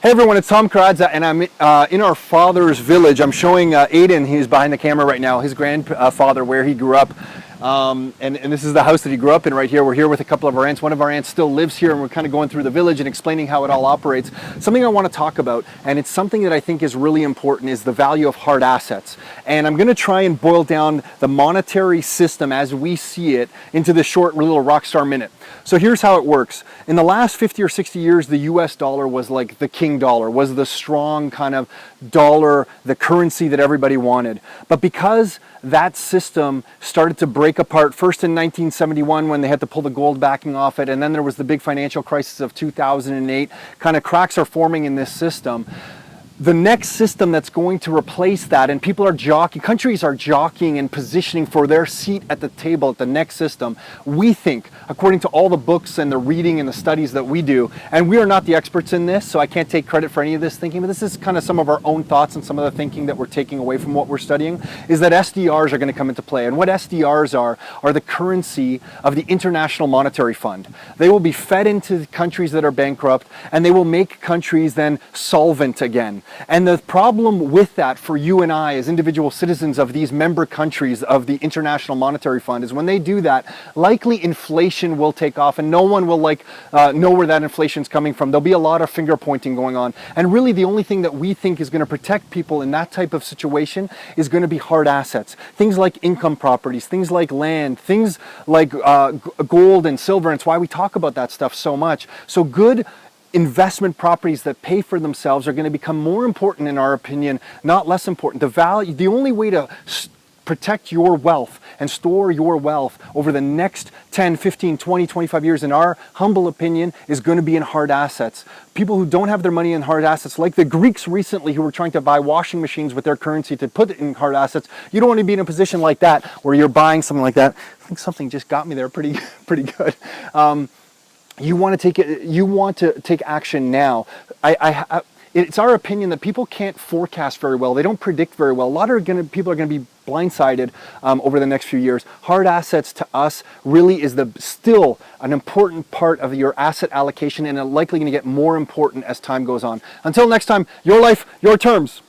Hey everyone, it's Tom Karadza, and I'm in our father's village. I'm showing Aiden, he's behind the camera right now, his grandfather, where he grew up. And this is the house that he grew up in right here. We're here with a couple of our aunts. One of our aunts still lives here, and we're kind of going through the village and explaining how it all operates. Something I want to talk about, and it's something that I think is really important, is the value of hard assets. And I'm going to try and boil down the monetary system as we see it into this short little rockstar minute. So here's how it works. In the last 50 or 60 years, the US dollar was like the king dollar, was the strong kind of dollar, the currency that everybody wanted. But because that system started to break apart, first in 1971 when they had to pull the gold backing off it, and then there was the big financial crisis of 2008, kind of cracks are forming in this system. The next system that's going to replace that, and people are jockeying, countries are jockeying and positioning for their seat at the table at the next system. We think, according to all the books and the reading and the studies that we do, and we are not the experts in this, so I can't take credit for any of this thinking, but this is kind of some of our own thoughts and some of the thinking that we're taking away from what we're studying, is that SDRs are going to come into play. And what SDRs are the currency of the International Monetary Fund. They will be fed into countries that are bankrupt, and they will make countries then solvent again. And the problem with that for you and I as individual citizens of these member countries of the International Monetary Fund is when they do that, likely inflation will take off, and no one will know where that inflation is coming from. There'll be a lot of finger pointing going on. And really the only thing that we think is going to protect people in that type of situation is going to be hard assets. Things like income properties, things like land, things like gold and silver. And it's why we talk about that stuff so much. So good investment properties that pay for themselves are going to become more important, in our opinion, not less important. The only way to protect your wealth and store your wealth over the next 10, 15, 20, 25 years, in our humble opinion, is going to be in hard assets. People who don't have their money in hard assets, like the Greeks recently who were trying to buy washing machines with their currency to put it in hard assets, you don't want to be in a position like that where you're buying something like that. I think something just got me there pretty good. You want to take action now. It's our opinion that people can't forecast very well. They don't predict very well. A lot of people are going to be blindsided over the next few years. Hard assets to us really is still an important part of your asset allocation, and likely going to get more important as time goes on. Until next time, your life, your terms.